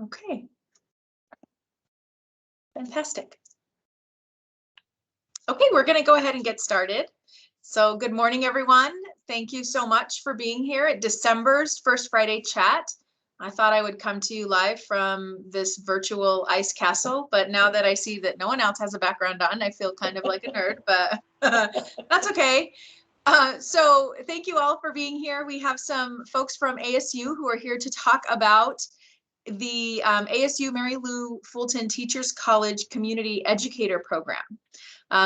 Okay. Fantastic. Okay, we're going to go ahead and get started. So good morning, everyone. Thank you so much for being here at December's First Friday Chat. I thought I would come to you live from this virtual ice castle, but now that I see that no one else has a background on, I feel kind of like a nerd, but that's okay. So thank you all for being here. We have some folks from ASU who are here to talk about the ASU-Mary Fulton Teachers College Community Educator Program.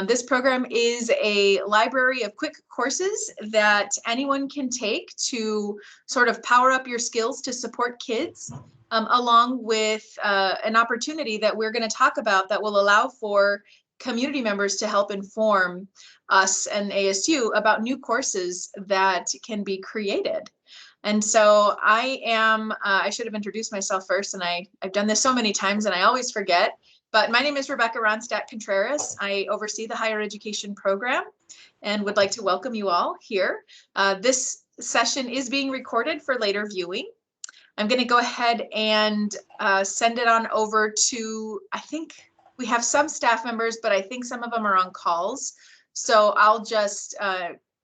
This program is a library of quick courses that anyone can take to sort of power up your skills to support kids, along with an opportunity that we're going to talk about that will allow for community members to help inform us and ASU about new courses that can be created. And so I should have introduced myself first, and I've done this so many times and I always forget, but my name is Ronstadt Contreras. I oversee the higher education program and would like to welcome you all here. This session is being recorded for later viewing. I'm going to go ahead and send it on over to, I think we have some staff members, but I think some of them are on calls. So I'll just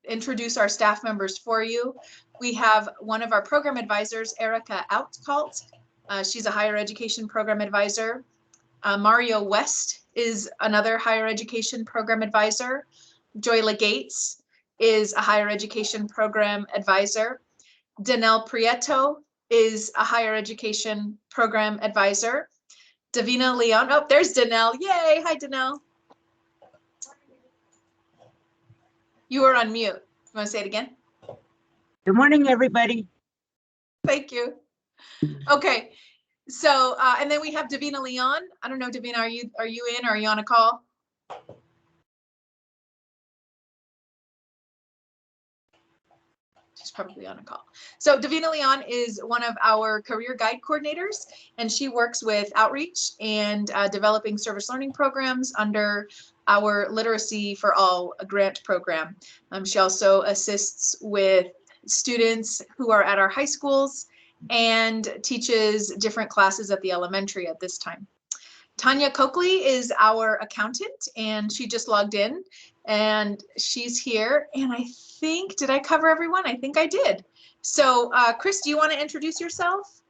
introduce our staff members for you. We have one of our program advisors, Erica Outcalt. She's a higher education program advisor. Mario West is another higher education program advisor. Joyla Gates is a higher education program advisor. Danelle Prieto is a higher education program advisor. Davina Leon, oh, there's Danelle, yay, hi Danelle. You are on mute. You want to say it again? Good morning, everybody. Thank you. Okay, so and then we have Davina Leon. I don't know, Davina, are you in or are you on a call? She's probably on a call. So Davina Leon is one of our career guide coordinators, and she works with outreach and developing service learning programs under our Literacy for All grant program. She also assists with students who are at our high schools and teaches different classes at the elementary at this time. Tanya Coakley is our accountant, and she just logged in and she's here. And I think, did I cover everyone? I think I did. So Chris, do you want to introduce yourself?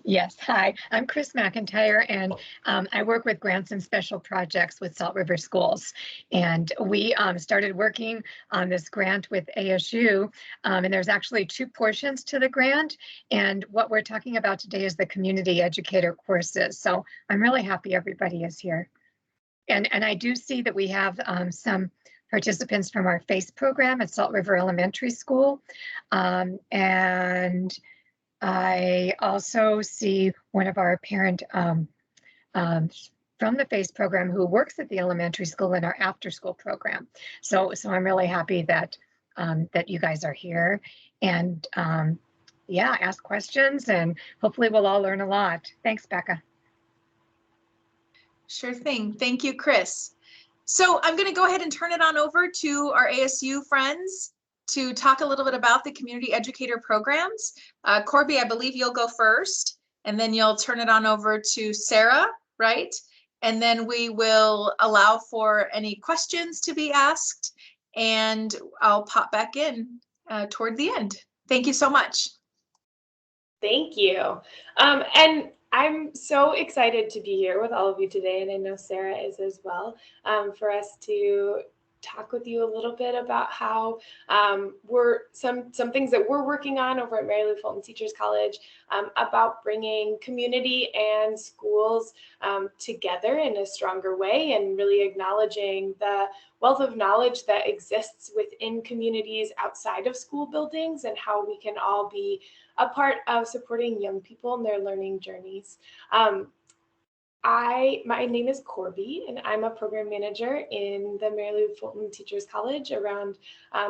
Yes, hi, I'm Chris McIntyre, and I work with grants and special projects with Salt River Schools. And we started working on this grant with ASU, and there's actually two portions to the grant. And what we're talking about today is the community educator courses. So I'm really happy everybody is here. And I do see that we have some participants from our FACE program at Salt River Elementary School. And I also see one of our parent from the FACE program who works at the elementary school in our after school program. So I'm really happy that that you guys are here, and yeah, ask questions, and hopefully we'll all learn a lot. Thanks, Becca. Sure thing. Thank you, Chris. So I'm going to go ahead and turn it on over to our ASU friends to talk a little bit about the community educator programs. Korbi, I believe you'll go first, and then you'll turn it on over to Sarah, right? And then we will allow for any questions to be asked, and I'll pop back in toward the end. Thank you so much. Thank you. And I'm so excited to be here with all of you today, and I know Sarah is as well, for us to talk with you a little bit about how we're some things that we're working on over at Mary Lou Fulton Teachers College about bringing community and schools together in a stronger way, and really acknowledging the wealth of knowledge that exists within communities outside of school buildings, and how we can all be a part of supporting young people in their learning journeys. My name is Korbi, and I'm a program manager in the Mary Lou Fulton Teachers College around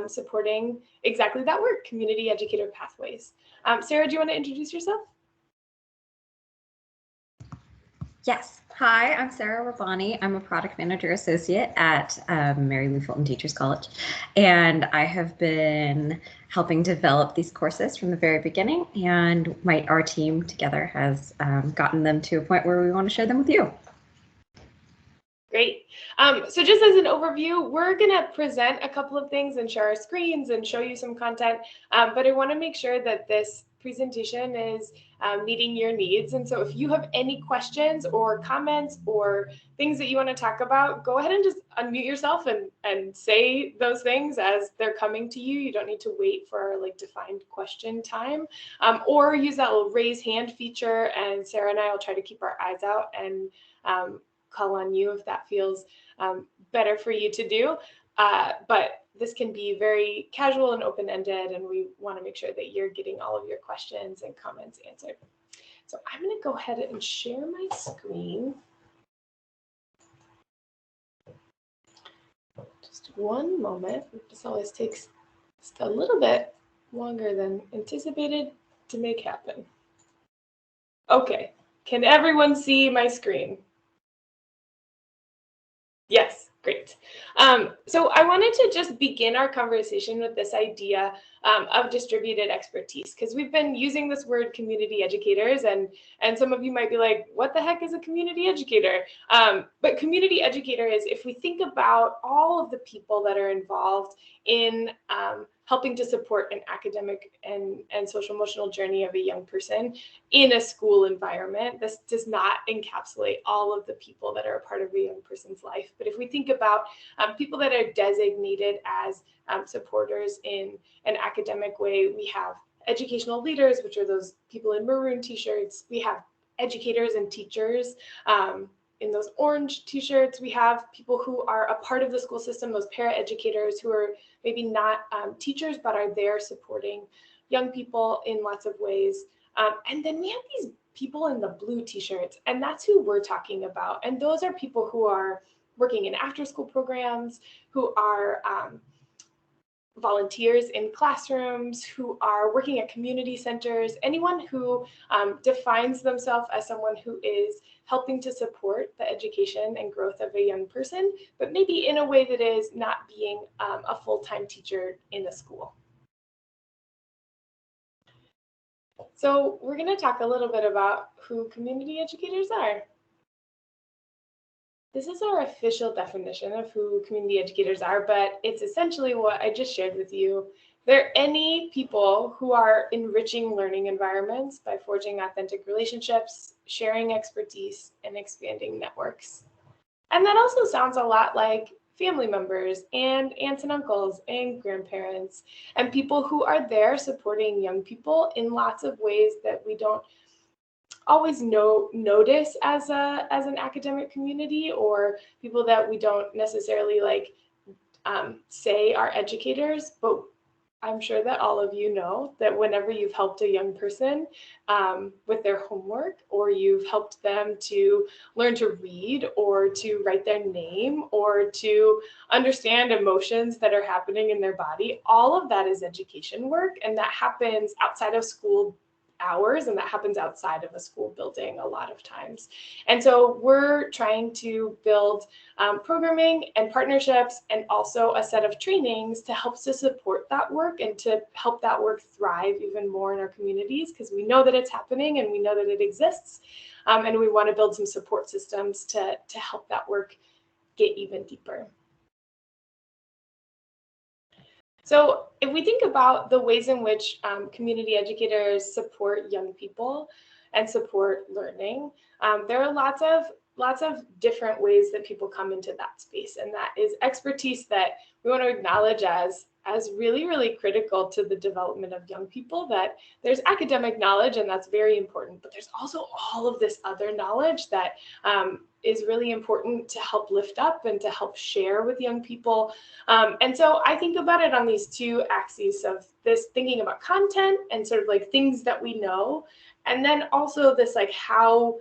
supporting exactly that work, community educator pathways. Sarah, do you want to introduce yourself? Yes. Hi, I'm Sarah Rabbani. I'm a product manager associate at Mary Lou Fulton Teachers College, and I have been helping develop these courses from the very beginning, and our team together has gotten them to a point where we want to share them with you. Great. So just as an overview, we're going to present a couple of things and share our screens and show you some content, but I want to make sure that this presentation is meeting your needs. And so if you have any questions or comments or things that you want to talk about, go ahead and just unmute yourself and say those things as they're coming to you. You don't need to wait for like defined question time, or use that little raise hand feature, and Sarah and I will try to keep our eyes out and call on you if that feels better for you to do. But this can be very casual and open-ended, and we want to make sure that you're getting all of your questions and comments answered. So I'm going to go ahead and share my screen. Just one moment. This always takes just a little bit longer than anticipated to make happen. Okay, can everyone see my screen? Yes, great. So I wanted to just begin our conversation with this idea of distributed expertise, because we've been using this word community educators, and some of you might be like, what the heck is a community educator? But community educator is, if we think about all of the people that are involved in helping to support an academic and social emotional journey of a young person in a school environment. This does not encapsulate all of the people that are a part of a young person's life. But if we think about people that are designated as supporters in an academic way, we have educational leaders, which are those people in maroon t-shirts. We have educators and teachers in those orange t-shirts. We have people who are a part of the school system, those para-educators who are maybe not teachers, but are there supporting young people in lots of ways. And then we have these people in the blue t-shirts, and that's who we're talking about. And those are people who are working in after-school programs, who are volunteers in classrooms, who are working at community centers, anyone who defines themselves as someone who is helping to support the education and growth of a young person, but maybe in a way that is not being a full-time teacher in a school. So we're going to talk a little bit about who community educators are. This is our official definition of who community educators are, but it's essentially what I just shared with you. They're any people who are enriching learning environments by forging authentic relationships, sharing expertise, and expanding networks. And that also sounds a lot like family members and aunts and uncles and grandparents and people who are there supporting young people in lots of ways that we don't always notice as an academic community, or people that we don't necessarily like say are educators. But I'm sure that all of you know that whenever you've helped a young person with their homework, or you've helped them to learn to read or to write their name or to understand emotions that are happening in their body, all of that is education work, and that happens outside of school hours, and that happens outside of a school building a lot of times. And so we're trying to build programming and partnerships, and also a set of trainings to help to support that work and to help that work thrive even more in our communities, because we know that it's happening and we know that it exists, and we want to build some support systems to help that work get even deeper. So if we think about the ways in which community educators support young people and support learning, there are lots of different ways that people come into that space, and that is expertise that we want to acknowledge as really, really critical to the development of young people. That there's academic knowledge, and that's very important, but there's also all of this other knowledge that is really important to help lift up and to help share with young people. And so I think about it on these two axes of this thinking about content and sort of like things that we know, and then also this like how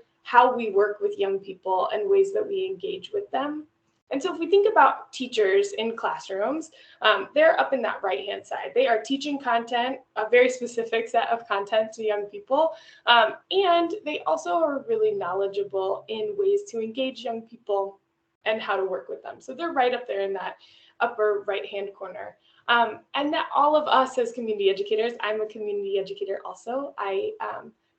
we work with young people and ways that we engage with them. And so if we think about teachers in classrooms, they're up in that right-hand side. They are teaching content, a very specific set of content to young people. And they also are really knowledgeable in ways to engage young people and how to work with them. So they're right up there in that upper right-hand corner. And that all of us as community educators, I'm a community educator also. I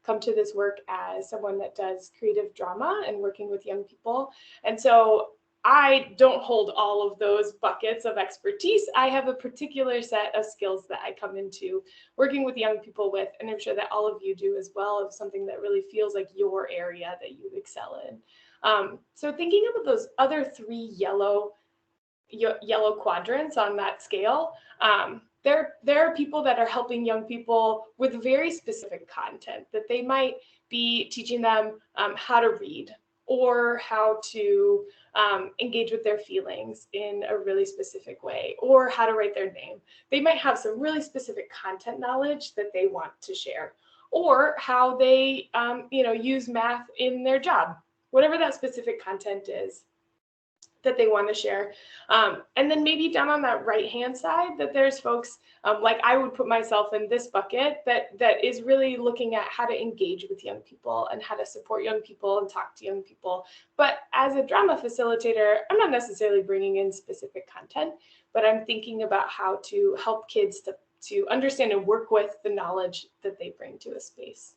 come to this work as someone that does creative drama and working with young people. And so I don't hold all of those buckets of expertise. I have a particular set of skills that I come into working with young people with, and I'm sure that all of you do as well, of something that really feels like your area that you excel in. So thinking about those other three yellow quadrants on that scale, there are people that are helping young people with very specific content that they might be teaching them how to read or how to engage with their feelings in a really specific way, or how to write their name. They might have some really specific content knowledge that they want to share, or how they use math in their job, whatever that specific content is that they want to share. And then maybe down on that right-hand side, that there's folks, like I would put myself in this bucket, that is really looking at how to engage with young people and how to support young people and talk to young people. But as a drama facilitator, I'm not necessarily bringing in specific content, but I'm thinking about how to help kids to understand and work with the knowledge that they bring to a space.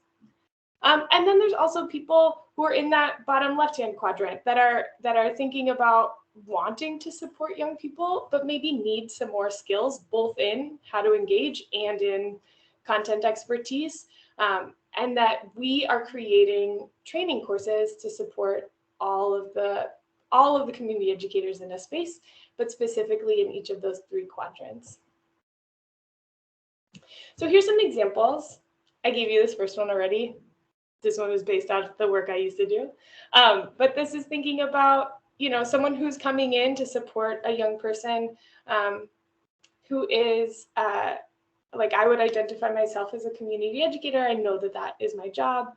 And then there's also people who are in that bottom left-hand quadrant that are thinking about wanting to support young people, but maybe need some more skills, both in how to engage and in content expertise. And that we are creating training courses to support all of the community educators in a space, but specifically in each of those three quadrants. So here's some examples. I gave you this first one already. This one is based off the work I used to do. But this is thinking about, someone who's coming in to support a young person who is, like I would identify myself as a community educator. I know that that is my job.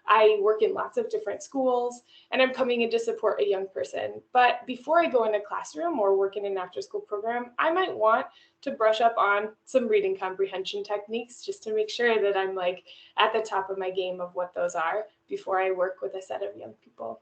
I work in lots of different schools, and I'm coming in to support a young person. But before I go in a classroom or work in an after-school program, I might want to brush up on some reading comprehension techniques just to make sure that I'm like at the top of my game of what those are before I work with a set of young people.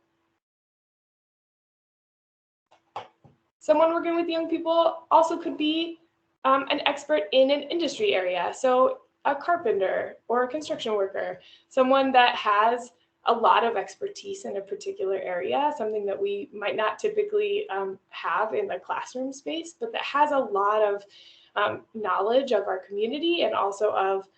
Someone working with young people also could be an expert in an industry area. So a carpenter or a construction worker, someone that has a lot of expertise in a particular area, something that we might not typically have in the classroom space, but that has a lot of knowledge of our community and also of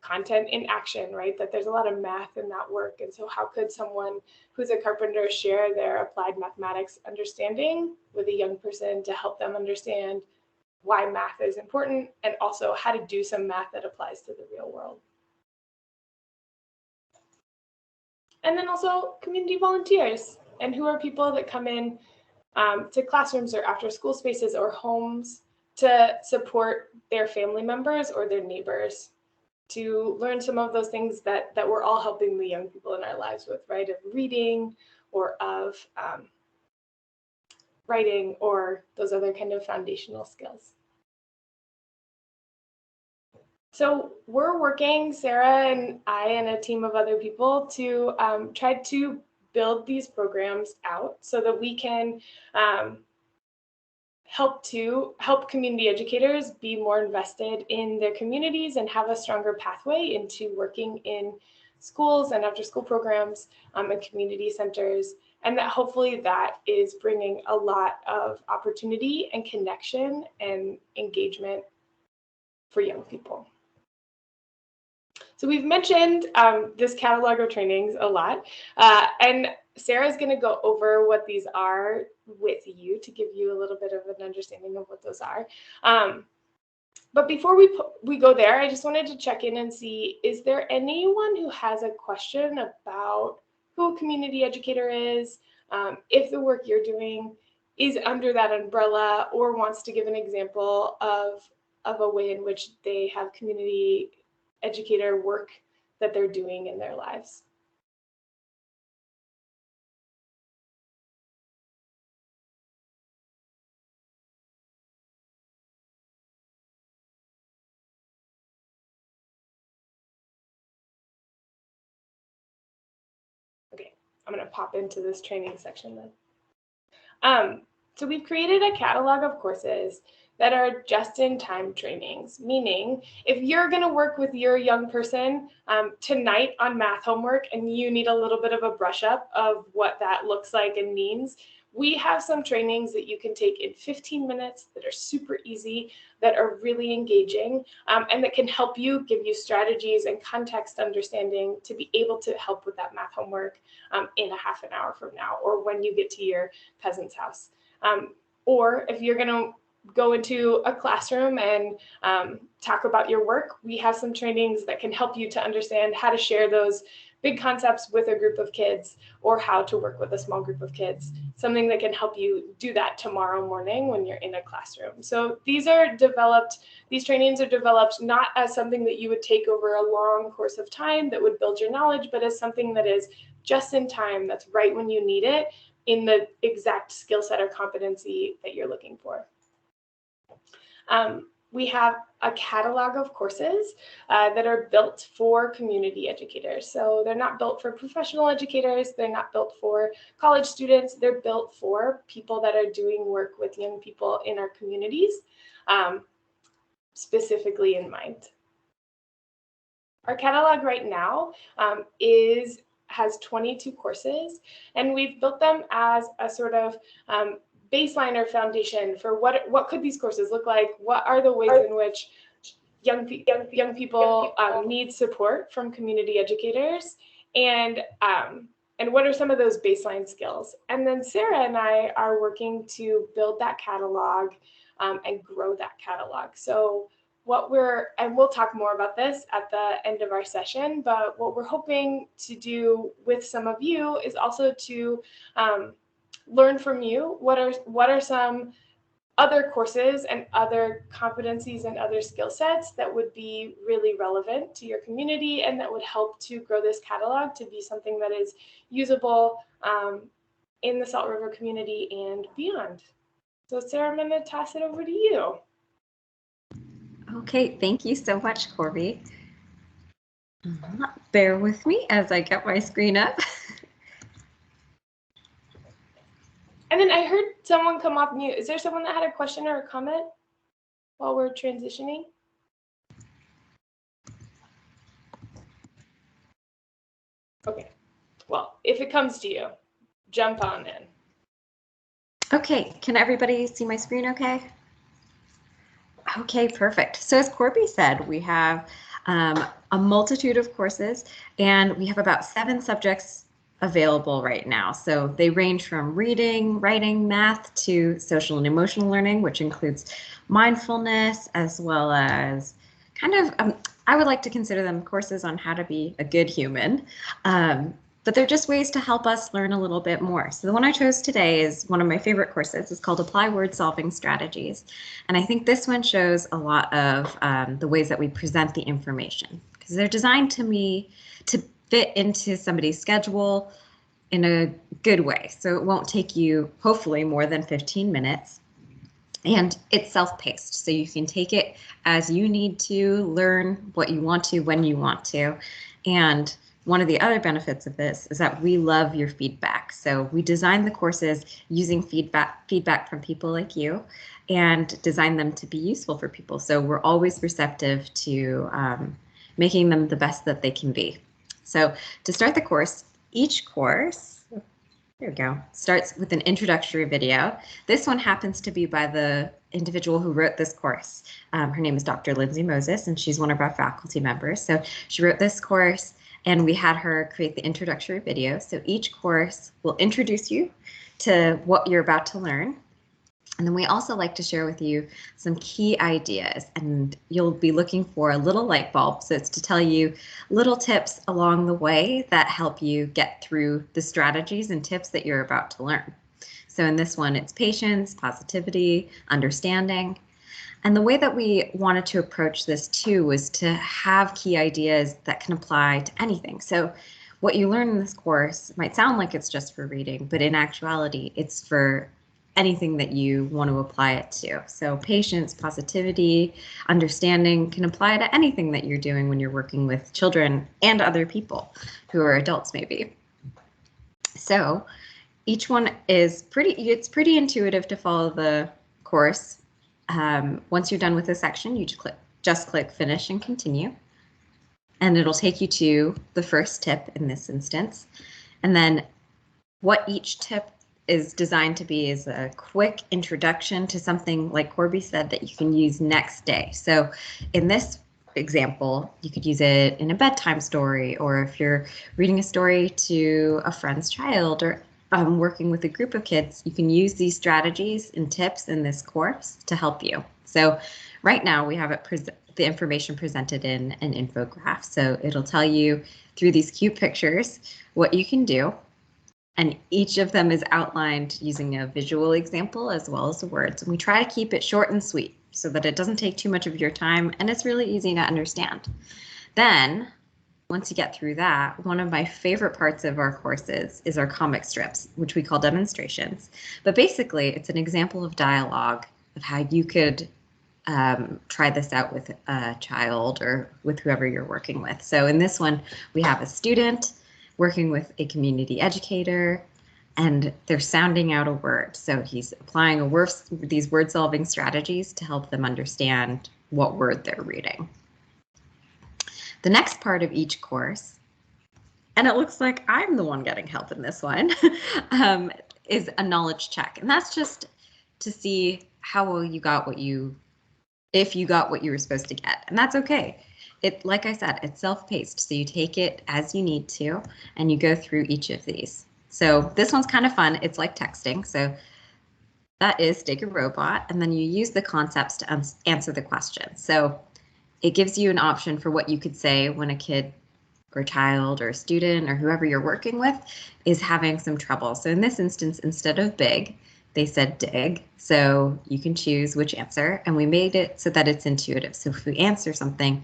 content in action, right? That there's a lot of math in that work. And so how could someone who's a carpenter share their applied mathematics understanding with a young person to help them understand why math is important and also how to do some math that applies to the real world. And then also community volunteers, and who are people that come in to classrooms or after school spaces or homes to support their family members or their neighbors, to learn some of those things that we're all helping the young people in our lives with, right? Of reading or of writing or those other kind of foundational skills. So we're working, Sarah and I and a team of other people, to try to build these programs out so that we can help community educators be more invested in their communities and have a stronger pathway into working in schools and after school programs and community centers. And that hopefully that is bringing a lot of opportunity and connection and engagement for young people. So we've mentioned this catalog of trainings a lot, and Sarah's going to go over what these are with you to give you a little bit of an understanding of what those are. But before we go there, I just wanted to check in and see, is there anyone who has a question about who a community educator is, if the work you're doing is under that umbrella, or wants to give an example of a way in which they have community educator work that they're doing in their lives? I'm going to pop into this training section then. So we've created a catalog of courses that are just-in-time trainings, meaning if you're going to work with your young person tonight on math homework and you need a little bit of a brush up of what that looks like and means, we have some trainings that you can take in 15 minutes that are super easy, that are really engaging, and that can help you, give you strategies and context understanding to be able to help with that math homework in a half an hour from now, or when you get to your cousin's house. Or if you're going to go into a classroom and talk about your work, we have some trainings that can help you to understand how to share those big concepts with a group of kids, or how to work with a small group of kids, something that can help you do that tomorrow morning when you're in a classroom. So these trainings are developed not as something that you would take over a long course of time that would build your knowledge, but as something that is just in time, that's right when you need it, in the exact skill set or competency that you're looking for. We have a catalog of courses that are built for community educators. So they're not built for professional educators. They're not built for college students. They're built for people that are doing work with young people in our communities, specifically in mind. Our catalog right now has 22 courses, and we've built them as a sort of baseline or foundation for what could these courses look like? What are the ways in which young people need support from community educators, and what are some of those baseline skills? And then Sarah and I are working to build that catalog and grow that catalog. So we'll talk more about this at the end of our session, but what we're hoping to do with some of you is also to learn from you what are some other courses and other competencies and other skill sets that would be really relevant to your community and that would help to grow this catalog to be something that is usable in the Salt River community and beyond. So Sarah, I'm going to toss it over to you. Okay, thank you so much, Korbi. Bear with me as I get my screen up. And then I heard someone come off mute. Is there someone that had a question or a comment while we're transitioning? Okay, well, if it comes to you, jump on in. Okay, can everybody see my screen okay? Okay, perfect. So as Korbi said, we have a multitude of courses, and we have about 7 subjects available right now. So they range from reading, writing, math to social and emotional learning, which includes mindfulness, as well as kind of, I would like to consider them courses on how to be a good human. But they're just ways to help us learn a little bit more. So the one I chose today is one of my favorite courses. It's called Apply Word Solving Strategies. And I think this one shows a lot of the ways that we present the information, because they're designed to fit into somebody's schedule in a good way. So it won't take you, hopefully, more than 15 minutes. And it's self-paced, so you can take it as you need to, learn what you want to, when you want to. And one of the other benefits of this is that we love your feedback. So we design the courses using feedback from people like you, and design them to be useful for people. So we're always receptive to making them the best that they can be. So to start the course, each course, there we go, starts with an introductory video. This one happens to be by the individual who wrote this course. Her name is Dr. Lindsay Moses, and she's one of our faculty members. So she wrote this course, and we had her create the introductory video. So each course will introduce you to what you're about to learn. And then we also like to share with you some key ideas, and you'll be looking for a little light bulb. So it's to tell you little tips along the way that help you get through the strategies and tips that you're about to learn. So in this one, it's patience, positivity, understanding. And the way that we wanted to approach this too was to have key ideas that can apply to anything. So what you learn in this course might sound like it's just for reading, but in actuality, it's for anything that you want to apply it to. So patience, positivity, understanding can apply to anything that you're doing when you're working with children and other people who are adults maybe. So each one is it's pretty intuitive to follow the course. Once you're done with a section, you just click finish and continue. And it'll take you to the first tip in this instance. And then what each tip is designed to be is a quick introduction to something, like Korbi said, that you can use next day. So in this example, you could use it in a bedtime story, or if you're reading a story to a friend's child, or working with a group of kids, you can use these strategies and tips in this course to help you. So right now we have the information presented in an infograph. So it'll tell you through these cute pictures what you can do. And each of them is outlined using a visual example as well as the words. And we try to keep it short and sweet so that it doesn't take too much of your time and it's really easy to understand. Then, once you get through that, one of my favorite parts of our courses is our comic strips, which we call demonstrations. But basically, it's an example of dialogue of how you could try this out with a child or with whoever you're working with. So in this one, we have a student working with a community educator, and they're sounding out a word. So he's applying these word-solving strategies to help them understand what word they're reading. The next part of each course, and it looks like I'm the one getting help in this one, is a knowledge check. And that's just to see how well you got if you got what you were supposed to get. And that's okay. Like I said, it's self-paced, so you take it as you need to, and you go through each of these. So this one's kind of fun. It's like texting. So that is Dig a Robot, and then you use the concepts to answer the question. So it gives you an option for what you could say when a kid or a child or a student or whoever you're working with is having some trouble. So in this instance, instead of big, they said dig. So you can choose which answer, and we made it so that it's intuitive. So if we answer something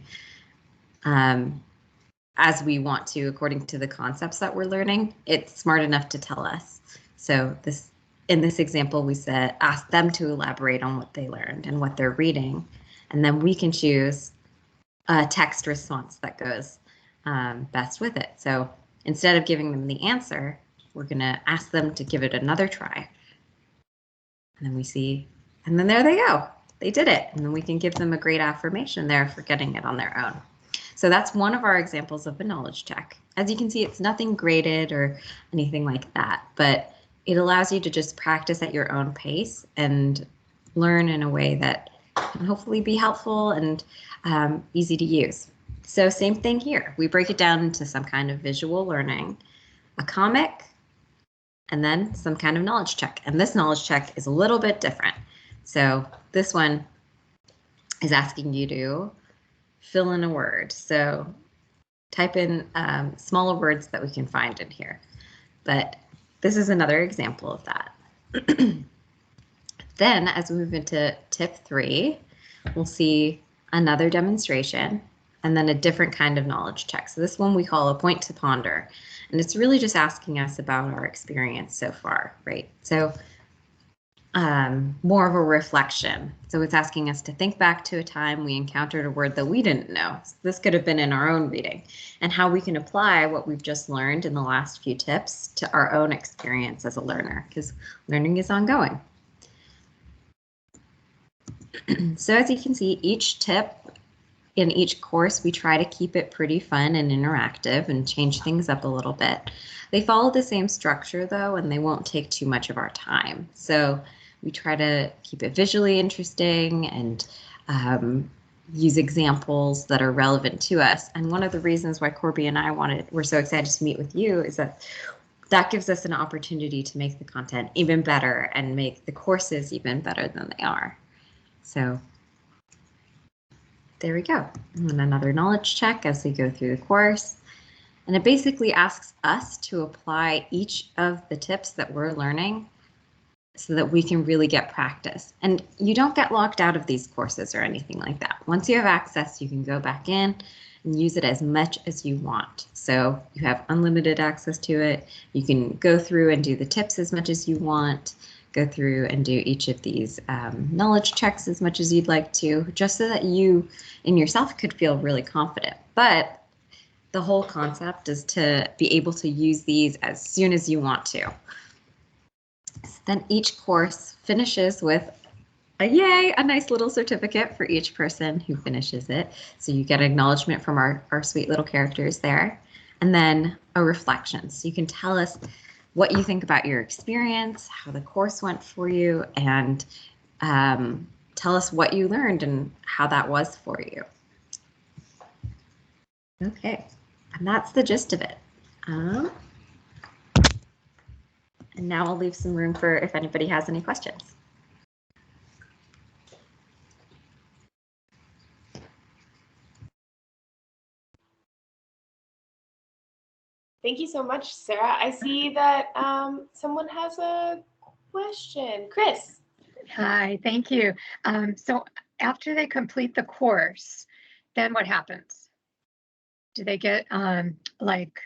as we want to, according to the concepts that we're learning, it's smart enough to tell us. So in this example, we said, ask them to elaborate on what they learned and what they're reading. And then we can choose a text response that goes best with it. So instead of giving them the answer, we're going to ask them to give it another try. And then we see, and then there they go. They did it. And then we can give them a great affirmation there for getting it on their own. So that's one of our examples of a knowledge check. As you can see, it's nothing graded or anything like that, but it allows you to just practice at your own pace and learn in a way that can hopefully be helpful and easy to use. So same thing here. We break it down into some kind of visual learning, a comic, and then some kind of knowledge check. And this knowledge check is a little bit different. So this one is asking you to fill in a word. So type in smaller words that we can find in here. But this is another example of that. Then as we move into tip 3, we'll see another demonstration and then a different kind of knowledge check. So this one we call a point to ponder. And it's really just asking us about our experience so far, right? So more of a reflection. So it's asking us to think back to a time we encountered a word that we didn't know. So this could have been in our own reading, and how we can apply what we've just learned in the last few tips to our own experience as a learner, because learning is ongoing. So as you can see, each tip in each course, we try to keep it pretty fun and interactive and change things up a little bit. They follow the same structure though, and they won't take too much of our time. So we try to keep it visually interesting and use examples that are relevant to us. And one of the reasons why Korbi and I we're so excited to meet with you is that gives us an opportunity to make the content even better and make the courses even better than they are. So there we go. And another knowledge check as we go through the course. And it basically asks us to apply each of the tips that we're learning so that we can really get practice. And you don't get locked out of these courses or anything like that. Once you have access, you can go back in and use it as much as you want. So you have unlimited access to it. You can go through and do the tips as much as you want, go through and do each of these knowledge checks as much as you'd like to, just so that you in yourself could feel really confident. But the whole concept is to be able to use these as soon as you want to. So then each course finishes with a nice little certificate for each person who finishes it. So you get acknowledgement from our sweet little characters there. And then a reflection. So you can tell us what you think about your experience, how the course went for you, and tell us what you learned and how that was for you. Okay, and that's the gist of it. And now I'll leave some room for if anybody has any questions. Thank you so much, Sarah. I see that someone has a question. Chris. Hi, thank you. So after they complete the course, then what happens? Do they get like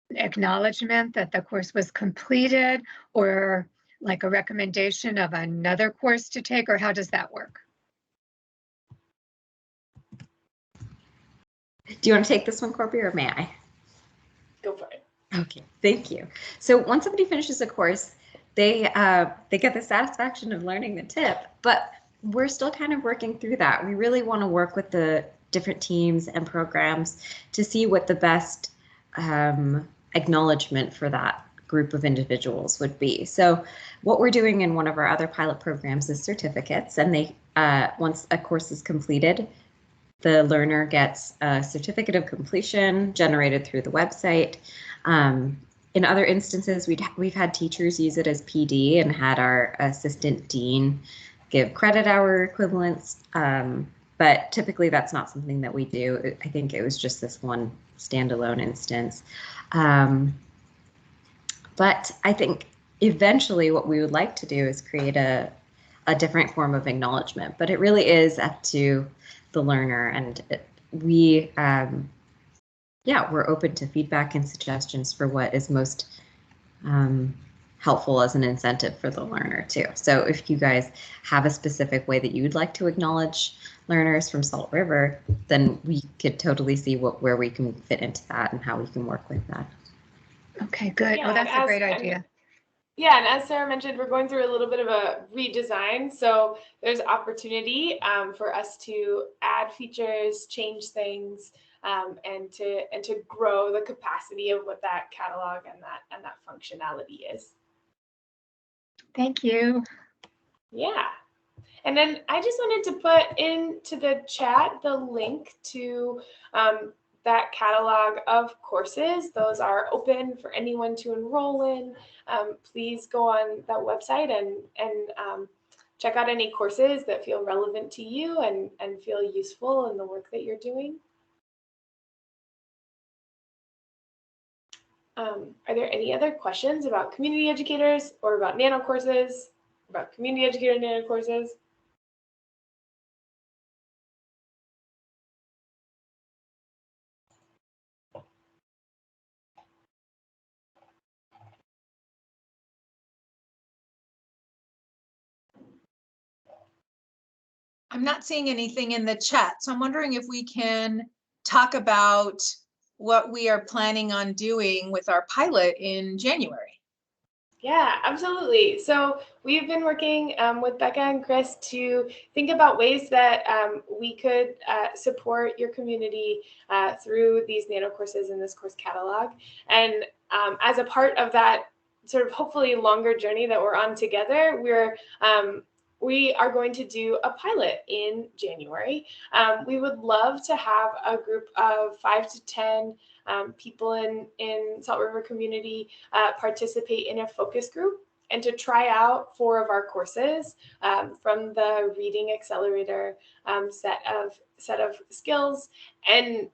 acknowledgement that the course was completed, or like a recommendation of another course to take, or how does that work? Do you want to take this one, Korbi, or may I? Go for it. Okay, thank you. So once somebody finishes a course, they get the satisfaction of learning the tip, but we're still kind of working through that. We really want to work with the different teams and programs to see what the best acknowledgement for that group of individuals would be. So what we're doing in one of our other pilot programs is certificates, and they once a course is completed, the learner gets a certificate of completion generated through the website. In other instances, we've had teachers use it as PD and had our assistant dean give credit hour equivalents, but typically that's not something that we do. I think it was just this one standalone instance. But I think eventually what we would like to do is create a different form of acknowledgement, but it really is up to the learner, and we're open to feedback and suggestions for what is most helpful as an incentive for the learner too. So if you guys have a specific way that you'd like to acknowledge learners from Salt River, then we could totally see where we can fit into that and how we can work with that. Okay, good. Yeah, oh, that's a great idea. Yeah, and as Sarah mentioned, we're going through a little bit of a redesign. So there's opportunity for us to add features, change things, and to grow the capacity of what that catalog and that functionality is. Thank you. Yeah. And then I just wanted to put into the chat the link to that catalog of courses. Those are open for anyone to enroll in. Please go on that website and check out any courses that feel relevant to you and feel useful in the work that you're doing. Are there any other questions about community educators or about nano courses, about community educator nano courses? I'm not seeing anything in the chat, so I'm wondering if we can talk about what we are planning on doing with our pilot in January. Yeah, absolutely. So we've been working with Becca and Chris to think about ways that we could support your community through these nano courses in this course catalog. And as a part of that sort of hopefully longer journey that we're on together, we are going to do a pilot in January. We would love to have a group of 5 to 10 people in Salt River community participate in a focus group and to try out 4 of our courses from the Reading Accelerator set of skills, and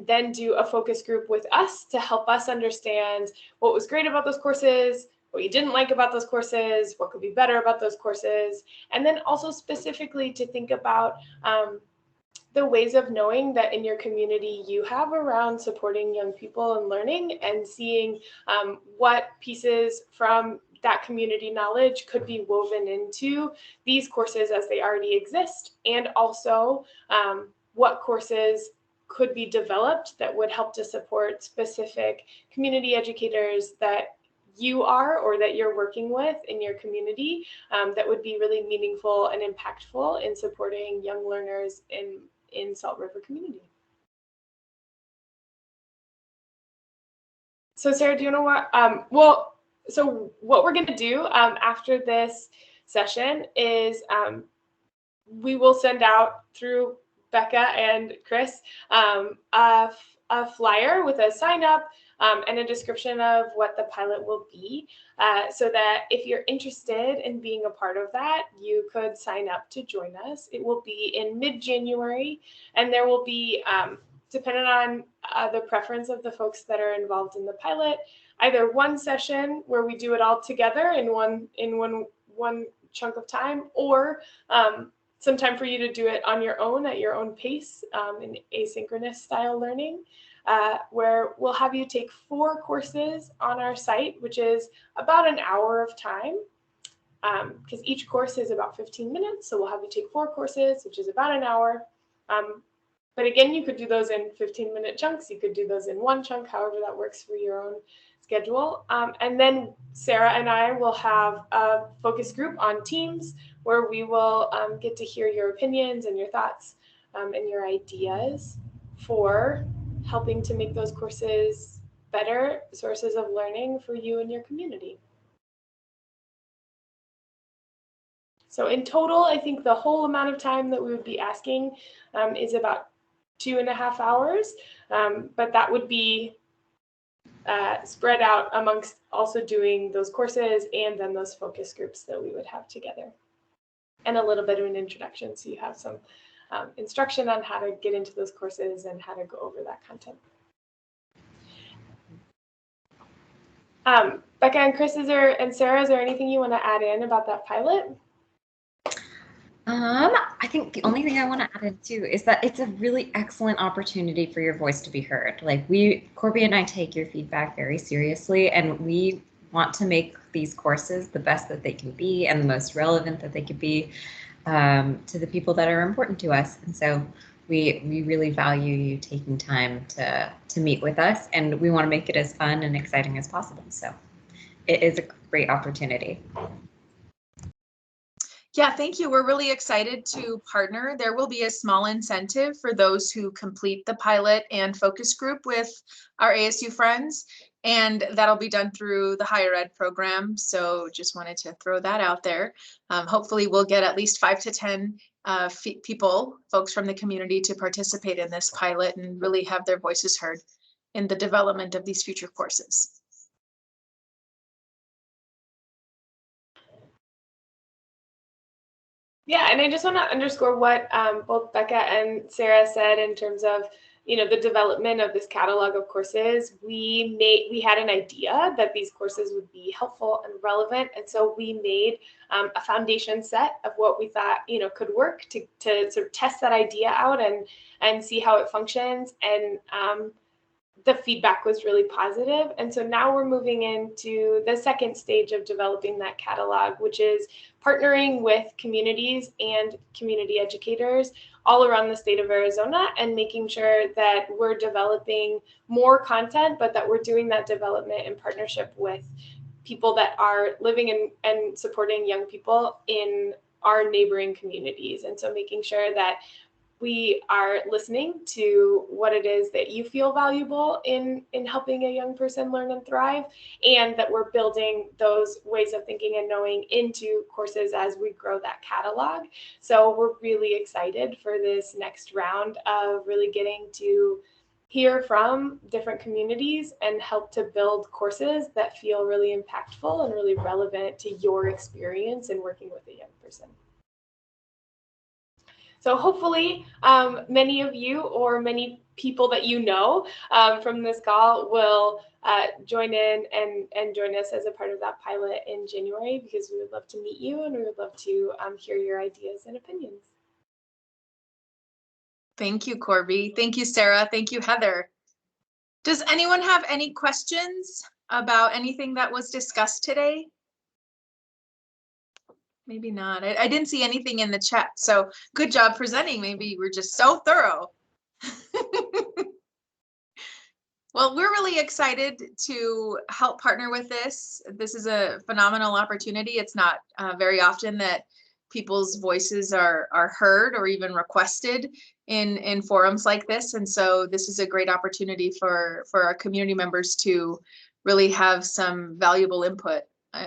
then do a focus group with us to help us understand what was great about those courses, what you didn't like about those courses, what could be better about those courses, and then also specifically to think about the ways of knowing that in your community you have around supporting young people and learning, and seeing what pieces from that community knowledge could be woven into these courses as they already exist, and also what courses could be developed that would help to support specific community educators that you are or that you're working with in your community, that would be really meaningful and impactful in supporting young learners in Salt River community. So Sarah, do you know what, so what we're going to do after this session is we will send out through Becca and Chris a flyer with a sign up and a description of what the pilot will be, so that if you're interested in being a part of that, you could sign up to join us. It will be in mid-January, and there will be, depending on the preference of the folks that are involved in the pilot, either one session where we do it all together in one chunk of time, or some time for you to do it on your own at your own pace, in asynchronous style learning, where we'll have you take 4 courses on our site, which is about an hour of time, because each course is about 15 minutes. So we'll have you take 4 courses, which is about an hour. But again, you could do those in 15-minute chunks. You could do those in one chunk, however that works for your own schedule. And then Sarah and I will have a focus group on Teams where we will get to hear your opinions and your thoughts and your ideas for helping to make those courses better sources of learning for you and your community. So in total, I think the whole amount of time that we would be asking is about 2.5 hours, but that would be spread out amongst also doing those courses and then those focus groups that we would have together, and a little bit of an introduction, so you have some instruction on how to get into those courses and how to go over that content. Becca and Chris, and Sarah, is there anything you want to add in about that pilot? I think the only thing I want to add in too is that it's a really excellent opportunity for your voice to be heard. Like Korbi and I take your feedback very seriously, and we want to make these courses the best that they can be and the most relevant that they could be to the people that are important to us. And so we really value you taking time to meet with us, and we want to make it as fun and exciting as possible. So it is a great opportunity. Yeah, thank you. We're really excited to partner. There will be a small incentive for those who complete the pilot and focus group with our ASU friends, and that'll be done through the higher ed program. So just wanted to throw that out there. Hopefully we'll get at least 5 to 10 folks from the community to participate in this pilot and really have their voices heard in the development of these future courses. Yeah, and I just want to underscore what both Becca and Sarah said in terms of, the development of this catalog of courses. We had an idea that these courses would be helpful and relevant, and so we made a foundation set of what we thought could work to sort of test that idea out and see how it functions. And the feedback was really positive. And so now we're moving into the second stage of developing that catalog, which is partnering with communities and community educators all around the state of Arizona and making sure that we're developing more content, but that we're doing that development in partnership with people that are living and supporting young people in our neighboring communities. And so making sure that we are listening to what it is that you feel valuable in helping a young person learn and thrive, and that we're building those ways of thinking and knowing into courses as we grow that catalog. So we're really excited for this next round of really getting to hear from different communities and help to build courses that feel really impactful and really relevant to your experience in working with a young person. So hopefully many of you or many people that from this call will join in and join us as a part of that pilot in January, because we would love to meet you and we would love to hear your ideas and opinions. Thank you, Korbi. Thank you, Sarah. Thank you, Heather. Does anyone have any questions about anything that was discussed today? Maybe not. I didn't see anything in the chat, so good job presenting. Maybe we're just so thorough. Well, we're really excited to help partner with this. This is a phenomenal opportunity. It's not very often that people's voices are heard or even requested in forums like this. And so this is a great opportunity for our community members to really have some valuable input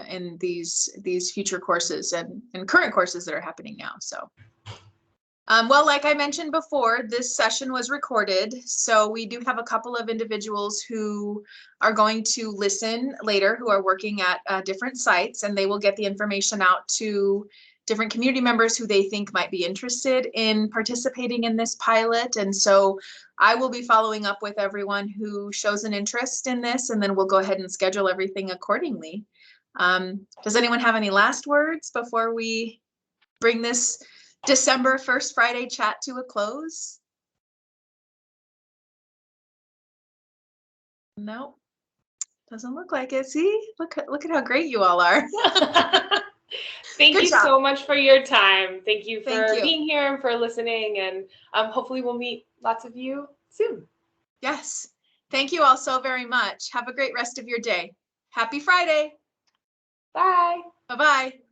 in these future courses and current courses that are happening now. So. Well, like I mentioned before, this session was recorded, so we do have a couple of individuals who are going to listen later who are working at different sites, and they will get the information out to different community members who they think might be interested in participating in this pilot. And so I will be following up with everyone who shows an interest in this, and then we'll go ahead and schedule everything accordingly. Does anyone have any last words before we bring this December 1st Friday chat to a close? No, doesn't look like it. See, look at how great you all are. Thank Good you job. so much for your time. Thank you for Thank you. being here and for listening. And hopefully we'll meet lots of you soon. Yes. Thank you all so very much. Have a great rest of your day. Happy Friday. Bye. Bye-bye.